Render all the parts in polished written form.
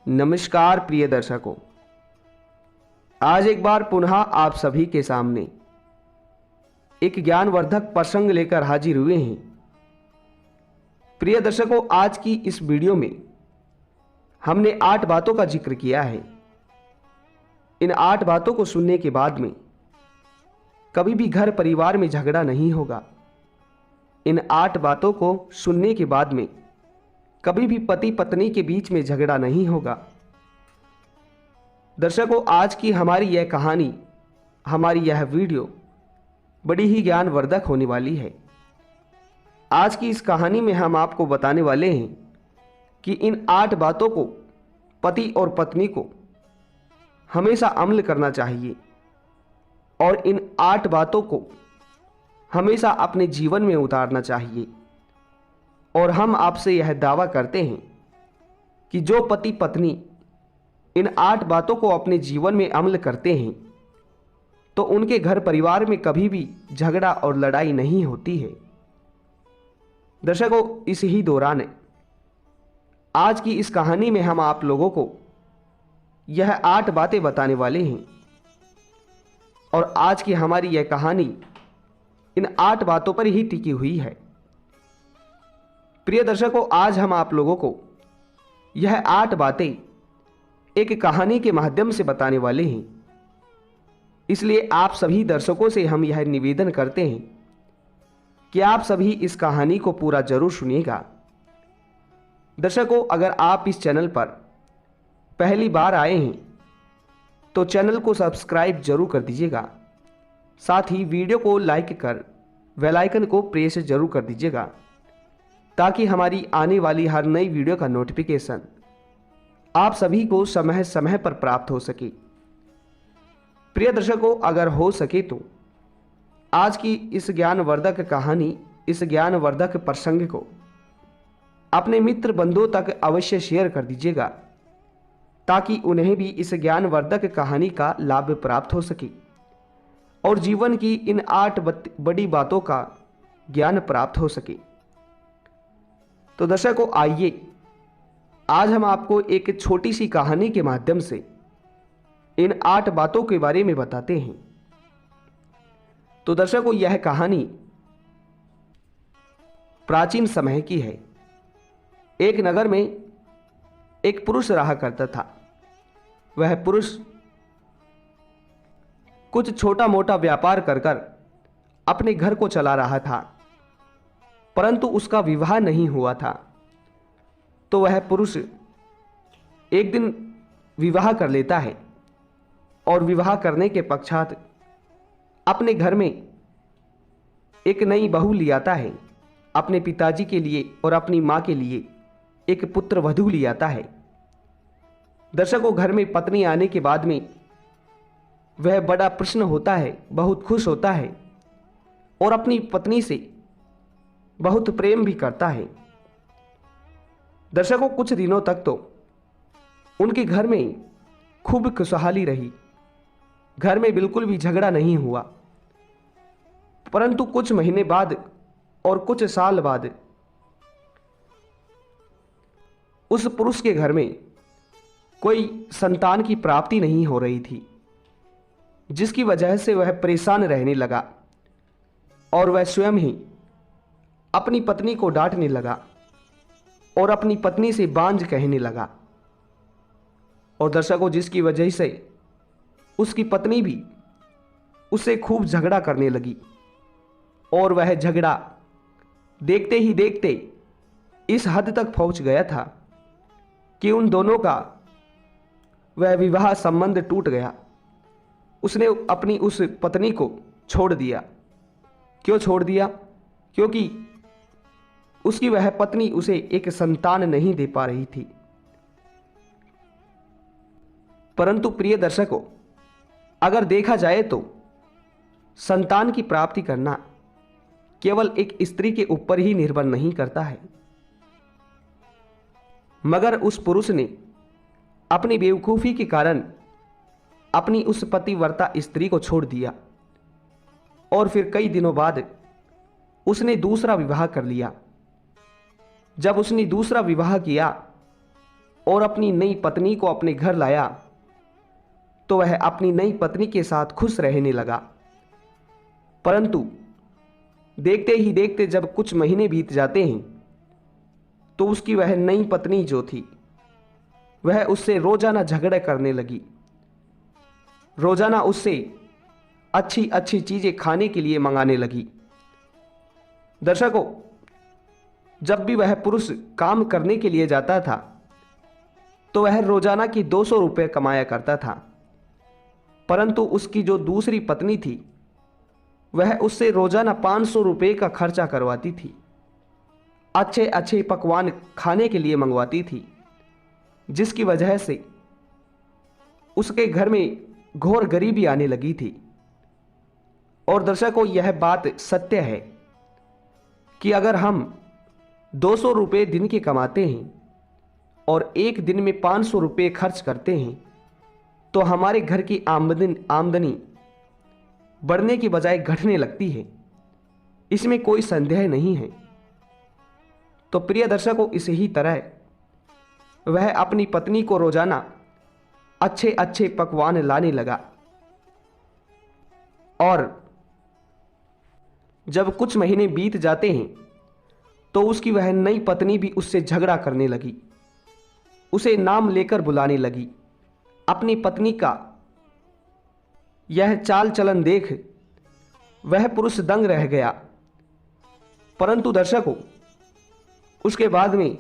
नमस्कार प्रिय दर्शकों, आज एक बार पुनः आप सभी के सामने एक ज्ञानवर्धक प्रसंग लेकर हाजिर हुए हैं। प्रिय दर्शकों, आज की इस वीडियो में हमने 8 बातों का जिक्र किया है। इन 8 बातों को सुनने के बाद में कभी भी घर परिवार में झगड़ा नहीं होगा। इन 8 बातों को सुनने के बाद में कभी भी पति पत्नी के बीच में झगड़ा नहीं होगा। दर्शकों, आज की हमारी यह कहानी, हमारी यह वीडियो बड़ी ही ज्ञानवर्धक होने वाली है। आज की इस कहानी में हम आपको बताने वाले हैं कि इन 8 बातों को पति और पत्नी को हमेशा अमल करना चाहिए और इन 8 बातों को हमेशा अपने जीवन में उतारना चाहिए। और हम आपसे यह दावा करते हैं कि जो पति पत्नी इन 8 बातों को अपने जीवन में अमल करते हैं तो उनके घर परिवार में कभी भी झगड़ा और लड़ाई नहीं होती है। दर्शकों, इस ही दौरान आज की इस कहानी में हम आप लोगों को यह 8 बातें बताने वाले हैं और आज की हमारी यह कहानी इन 8 बातों पर ही टिकी हुई है। प्रिय दर्शकों, आज हम आप लोगों को यह 8 बातें एक कहानी के माध्यम से बताने वाले हैं। इसलिए आप सभी दर्शकों से हम यह निवेदन करते हैं कि आप सभी इस कहानी को पूरा जरूर सुनिएगा। दर्शकों, अगर आप इस चैनल पर पहली बार आए हैं तो चैनल को सब्सक्राइब जरूर कर दीजिएगा। साथ ही वीडियो को लाइक कर बेल आइकन को प्रेस जरूर कर दीजिएगा ताकि हमारी आने वाली हर नई वीडियो का नोटिफिकेशन आप सभी को समय समय पर प्राप्त हो सके। प्रिय दर्शकों, अगर हो सके तो आज की इस ज्ञानवर्धक कहानी, इस ज्ञानवर्धक प्रसंग को अपने मित्र बंधुओं तक अवश्य शेयर कर दीजिएगा ताकि उन्हें भी इस ज्ञानवर्धक कहानी का लाभ प्राप्त हो सके और जीवन की इन 8 बड़ी बातों का ज्ञान प्राप्त हो सके। तो दर्शकों, आइए आज हम आपको एक छोटी सी कहानी के माध्यम से इन 8 बातों के बारे में बताते हैं। तो दर्शकों, यह कहानी प्राचीन समय की है। एक नगर में एक पुरुष रहा करता था। वह पुरुष कुछ छोटा मोटा व्यापार कर कर अपने घर को चला रहा था, परंतु उसका विवाह नहीं हुआ था। तो वह पुरुष एक दिन विवाह कर लेता है और विवाह करने के पश्चात अपने घर में एक नई बहू ले आता है। अपने पिताजी के लिए और अपनी मां के लिए एक पुत्र वधू ले आता है। दर्शकों, घर में पत्नी आने के बाद में वह बड़ा प्रसन्न होता है, बहुत खुश होता है और अपनी पत्नी से बहुत प्रेम भी करता है। दर्शकों, कुछ दिनों तक तो उनके घर में खूब खुशहाली रही। घर में बिल्कुल भी झगड़ा नहीं हुआ। परंतु कुछ महीने बाद और कुछ साल बाद उस पुरुष के घर में कोई संतान की प्राप्ति नहीं हो रही थी, जिसकी वजह से वह परेशान रहने लगा और वह स्वयं ही अपनी पत्नी को डांटने लगा और अपनी पत्नी से बांझ कहने लगा। और दर्शकों, जिसकी वजह से उसकी पत्नी भी उससे खूब झगड़ा करने लगी और वह झगड़ा देखते ही देखते इस हद तक पहुंच गया था कि उन दोनों का वह विवाह संबंध टूट गया। उसने अपनी उस पत्नी को छोड़ दिया। क्यों छोड़ दिया? क्योंकि उसकी वह पत्नी उसे एक संतान नहीं दे पा रही थी। परंतु प्रिय दर्शकों, अगर देखा जाए तो संतान की प्राप्ति करना केवल एक स्त्री के ऊपर ही निर्भर नहीं करता है, मगर उस पुरुष ने अपनी बेवकूफी के कारण अपनी उस पतिव्रता स्त्री को छोड़ दिया और फिर कई दिनों बाद उसने दूसरा विवाह कर लिया। जब उसने दूसरा विवाह किया और अपनी नई पत्नी को अपने घर लाया तो वह अपनी नई पत्नी के साथ खुश रहने लगा। परंतु देखते ही देखते जब कुछ महीने बीत जाते हैं तो उसकी वह नई पत्नी जो थी वह उससे रोजाना झगड़े करने लगी। रोजाना उससे अच्छी अच्छी चीजें खाने के लिए मंगाने लगी। दर्शकों, जब भी वह पुरुष काम करने के लिए जाता था तो वह रोजाना की 200 रुपये कमाया करता था, परंतु उसकी जो दूसरी पत्नी थी वह उससे रोजाना 500 रुपये का खर्चा करवाती थी, अच्छे अच्छे पकवान खाने के लिए मंगवाती थी, जिसकी वजह से उसके घर में घोर गरीबी आने लगी थी। और दर्शकों, यह बात सत्य है कि अगर हम 200 रुपये दिन के कमाते हैं और एक दिन में 500 रुपये खर्च करते हैं तो हमारे घर की आमदनी बढ़ने की बजाय घटने लगती है। इसमें कोई संदेह नहीं है। तो प्रिय दर्शकों, इसी ही तरह वह अपनी पत्नी को रोजाना अच्छे अच्छे पकवान लाने लगा। और जब कुछ महीने बीत जाते हैं तो उसकी वह नई पत्नी भी उससे झगड़ा करने लगी, उसे नाम लेकर बुलाने लगी। अपनी पत्नी का यह चाल चलन देख वह पुरुष दंग रह गया। परंतु दर्शकों, उसके बाद में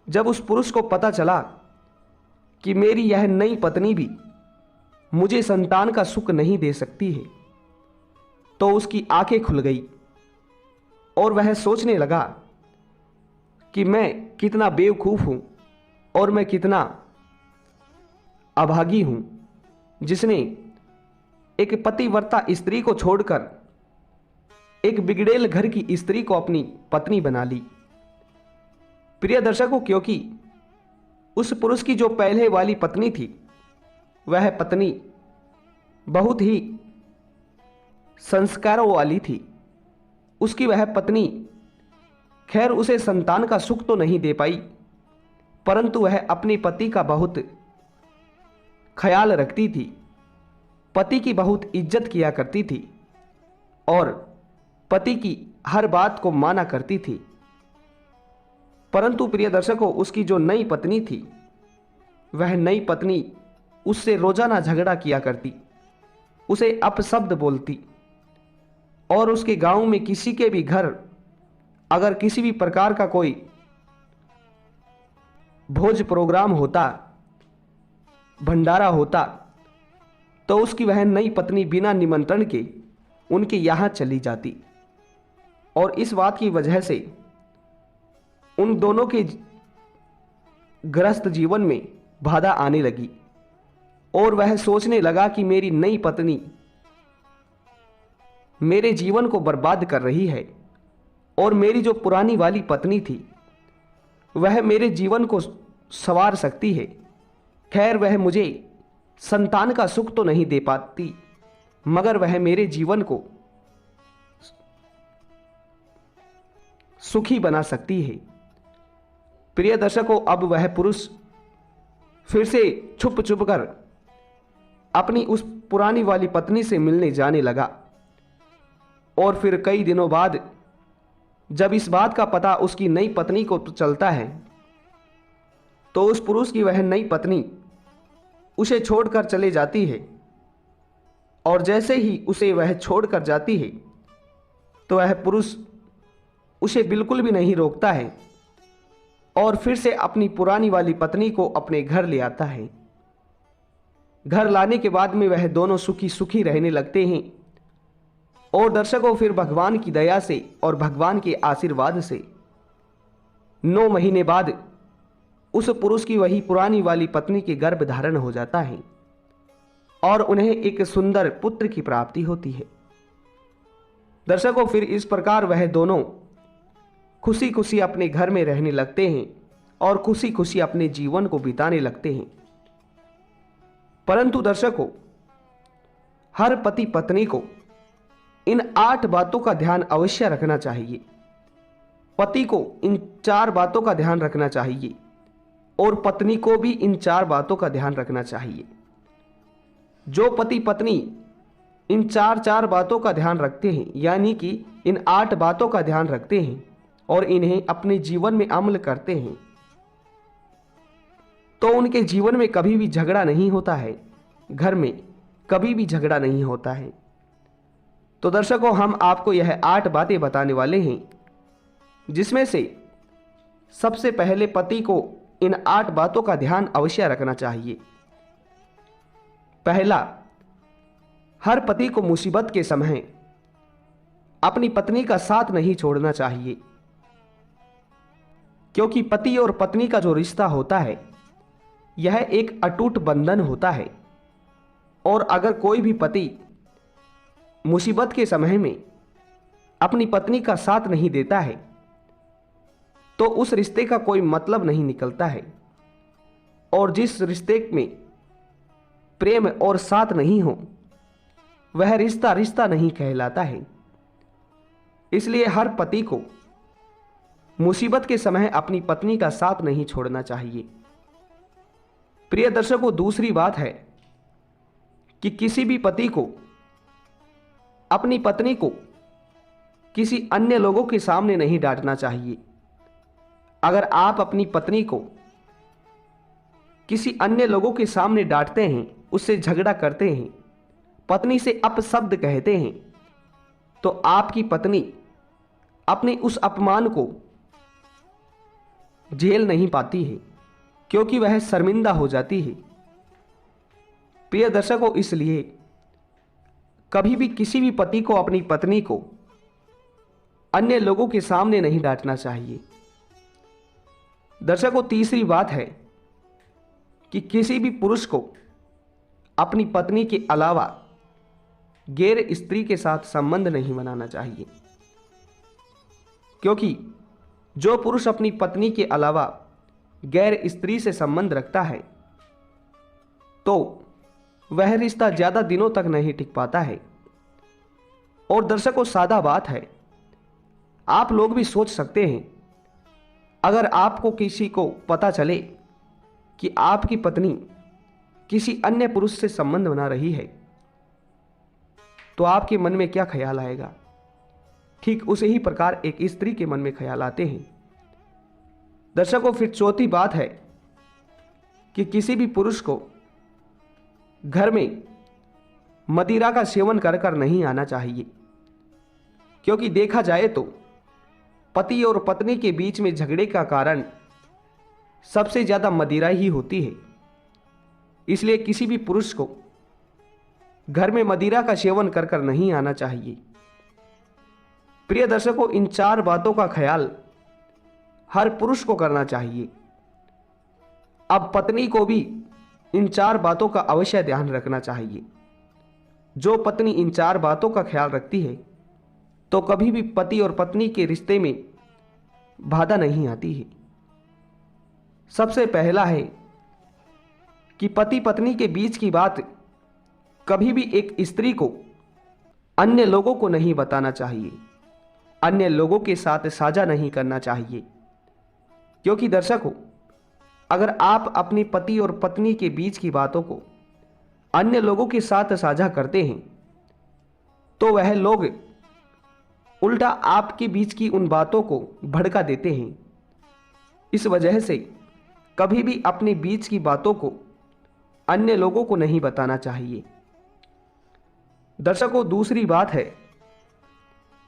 जब उस पुरुष को पता चला कि मेरी यह नई पत्नी भी मुझे संतान का सुख नहीं दे सकती है, तो उसकी आंखें खुल गई और वह सोचने लगा कि मैं कितना बेवकूफ हूं और मैं कितना अभागी हूं, जिसने एक पतिव्रता स्त्री को छोड़कर एक बिगड़ेल घर की स्त्री को अपनी पत्नी बना ली। प्रिय दर्शकों, क्योंकि उस पुरुष की जो पहले वाली पत्नी थी वह पत्नी बहुत ही संस्कारों वाली थी। उसकी वह पत्नी खैर उसे संतान का सुख तो नहीं दे पाई, परंतु वह अपने पति का बहुत ख्याल रखती थी, पति की बहुत इज्जत किया करती थी और पति की हर बात को माना करती थी। परंतु प्रिय दर्शकों, उसकी जो नई पत्नी थी वह नई पत्नी उससे रोजाना झगड़ा किया करती, उसे अपशब्द बोलती और उसके गांव में किसी के भी घर अगर किसी भी प्रकार का कोई भोज प्रोग्राम होता, भंडारा होता, तो उसकी वह नई पत्नी बिना निमंत्रण के उनके यहां चली जाती और इस बात की वजह से उन दोनों के गृहस्थ जीवन में बाधा आने लगी और वह सोचने लगा कि मेरी नई पत्नी मेरे जीवन को बर्बाद कर रही है और मेरी जो पुरानी वाली पत्नी थी वह मेरे जीवन को संवार सकती है। खैर, वह मुझे संतान का सुख तो नहीं दे पाती, मगर वह मेरे जीवन को सुखी बना सकती है। प्रिय दर्शकों, अब वह पुरुष फिर से छुप छुप कर अपनी उस पुरानी वाली पत्नी से मिलने जाने लगा और फिर कई दिनों बाद जब इस बात का पता उसकी नई पत्नी को चलता है तो उस पुरुष की वह नई पत्नी उसे छोड़कर चले जाती है और जैसे ही उसे वह छोड़कर जाती है तो वह पुरुष उसे बिल्कुल भी नहीं रोकता है और फिर से अपनी पुरानी वाली पत्नी को अपने घर ले आता है। घर लाने के बाद में वह दोनों सुखी सुखी रहने लगते हैं और दर्शकों, फिर भगवान की दया से और भगवान के आशीर्वाद से 9 महीने बाद उस पुरुष की वही पुरानी वाली पत्नी के गर्भ धारण हो जाता है और उन्हें एक सुंदर पुत्र की प्राप्ति होती है। दर्शकों, फिर इस प्रकार वह दोनों खुशी खुशी अपने घर में रहने लगते हैं और खुशी खुशी अपने जीवन को बिताने लगते हैं। परंतु दर्शकों, हर पति पत्नी को इन 8 बातों का ध्यान अवश्य रखना चाहिए। पति को इन 4 बातों का ध्यान रखना चाहिए। और पत्नी को भी इन 4 बातों का ध्यान रखना चाहिए। जो पति पत्नी इन 4 बातों का ध्यान रखते हैं, यानी कि इन 8 बातों का ध्यान रखते हैं और इन्हें अपने जीवन में अमल करते हैं, तो उनके जीवन में कभी भी झगड़ा नहीं होता है, घर में कभी भी झगड़ा नहीं होता है। तो दर्शकों, हम आपको यह 8 बातें बताने वाले हैं, जिसमें से सबसे पहले पति को इन 8 बातों का ध्यान अवश्य रखना चाहिए। पहला, हर पति को मुसीबत के समय अपनी पत्नी का साथ नहीं छोड़ना चाहिए, क्योंकि पति और पत्नी का जो रिश्ता होता है यह एक अटूट बंधन होता है, और अगर कोई भी पति मुसीबत के समय में अपनी पत्नी का साथ नहीं देता है तो उस रिश्ते का कोई मतलब नहीं निकलता है, और जिस रिश्ते में प्रेम और साथ नहीं हो वह रिश्ता नहीं कहलाता है। इसलिए हर पति को मुसीबत के समय अपनी पत्नी का साथ नहीं छोड़ना चाहिए। प्रिय दर्शकों, दूसरी बात है कि किसी भी पति को अपनी पत्नी को किसी अन्य लोगों के सामने नहीं डांटना चाहिए। अगर आप अपनी पत्नी को किसी अन्य लोगों के सामने डांटते हैं, उससे झगड़ा करते हैं, पत्नी से अपशब्द कहते हैं, तो आपकी पत्नी अपने उस अपमान को झेल नहीं पाती है, क्योंकि वह शर्मिंदा हो जाती है। प्रिय दर्शकों, इसलिए कभी भी किसी भी पति को अपनी पत्नी को अन्य लोगों के सामने नहीं डांटना चाहिए। दर्शकों, तीसरी बात है कि किसी भी पुरुष को अपनी पत्नी के अलावा गैर स्त्री के साथ संबंध नहीं बनाना चाहिए, क्योंकि जो पुरुष अपनी पत्नी के अलावा गैर स्त्री से संबंध रखता है तो वह रिश्ता ज़्यादा दिनों तक नहीं टिक पाता है। और दर्शकों, सादा बात है, आप लोग भी सोच सकते हैं, अगर आपको किसी को पता चले कि आपकी पत्नी किसी अन्य पुरुष से संबंध बना रही है तो आपके मन में क्या ख्याल आएगा। ठीक उसे ही प्रकार एक स्त्री के मन में ख्याल आते हैं। दर्शकों, फिर चौथी बात है कि किसी भी पुरुष को घर में मदिरा का सेवन कर कर नहीं आना चाहिए, क्योंकि देखा जाए तो पति और पत्नी के बीच में झगड़े का कारण सबसे ज़्यादा मदिरा ही होती है। इसलिए किसी भी पुरुष को घर में मदिरा का सेवन कर कर नहीं आना चाहिए। प्रिय दर्शकों, इन 4 बातों का ख्याल हर पुरुष को करना चाहिए। अब पत्नी को भी इन 4 बातों का अवश्य ध्यान रखना चाहिए। जो पत्नी इन 4 बातों का ख्याल रखती है तो कभी भी पति और पत्नी के रिश्ते में बाधा नहीं आती है। सबसे पहला है कि पति पत्नी के बीच की बात कभी भी एक स्त्री को अन्य लोगों को नहीं बताना चाहिए, अन्य लोगों के साथ साझा नहीं करना चाहिए। क्योंकि दर्शकों, अगर आप अपनी पति और पत्नी के बीच की बातों को अन्य लोगों के साथ साझा करते हैं तो वह लोग उल्टा आपके बीच की उन बातों को भड़का देते हैं। इस वजह से कभी भी अपने बीच की बातों को अन्य लोगों को नहीं बताना चाहिए। दर्शकों, दूसरी बात है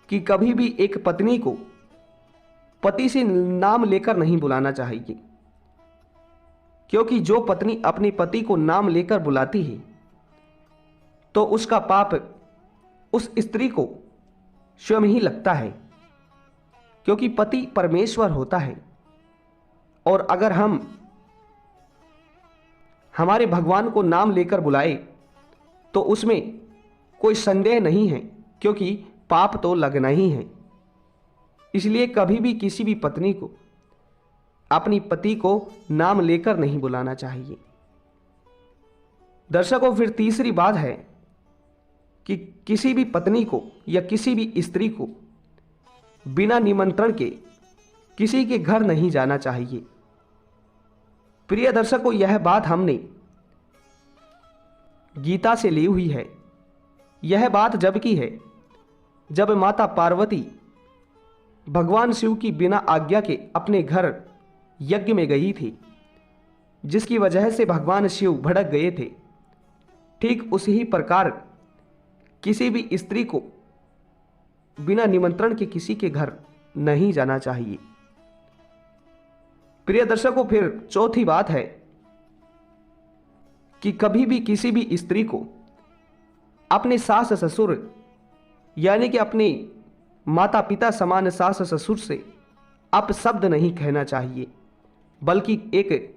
कि कभी भी एक पत्नी को पति से नाम लेकर नहीं बुलाना चाहिए, क्योंकि जो पत्नी अपने पति को नाम लेकर बुलाती है तो उसका पाप उस स्त्री को स्वयं ही लगता है, क्योंकि पति परमेश्वर होता है। और अगर हम हमारे भगवान को नाम लेकर बुलाए तो उसमें कोई संदेह नहीं है, क्योंकि पाप तो लगना ही है। इसलिए कभी भी किसी भी पत्नी को अपनी पति को नाम लेकर नहीं बुलाना चाहिए। दर्शकों, फिर तीसरी बात है कि किसी भी पत्नी को या किसी भी स्त्री को बिना निमंत्रण के किसी के घर नहीं जाना चाहिए। प्रिय दर्शकों, यह बात हमने गीता से ली हुई है। यह बात जब की है जब माता पार्वती भगवान शिव की बिना आज्ञा के अपने घर यज्ञ में गई थी, जिसकी वजह से भगवान शिव भड़क गए थे। ठीक उसी ही प्रकार किसी भी स्त्री को बिना निमंत्रण के किसी के घर नहीं जाना चाहिए। प्रिय दर्शकों, फिर चौथी बात है कि कभी भी किसी भी स्त्री को अपने सास ससुर यानी कि अपने माता पिता समान सास ससुर से अपशब्द नहीं कहना चाहिए, बल्कि एक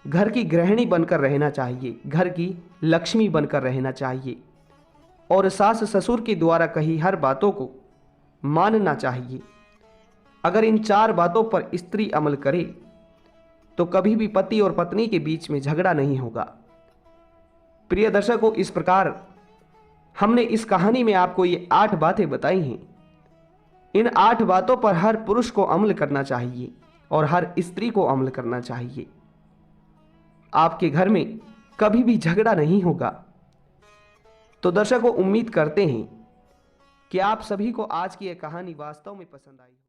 घर की गृहिणी बनकर रहना चाहिए, घर की लक्ष्मी बनकर रहना चाहिए और सास ससुर के द्वारा कही हर बातों को मानना चाहिए। अगर इन 4 बातों पर स्त्री अमल करे तो कभी भी पति और पत्नी के बीच में झगड़ा नहीं होगा। प्रिय दर्शकों, इस प्रकार हमने इस कहानी में आपको ये 8 बातें बताई हैं। इन 8 बातों पर हर पुरुष को अमल करना चाहिए और हर स्त्री को अमल करना चाहिए। आपके घर में कभी भी झगड़ा नहीं होगा। तो दर्शकों, उम्मीद करते हैं कि आप सभी को आज की यह कहानी वास्तव में पसंद आई।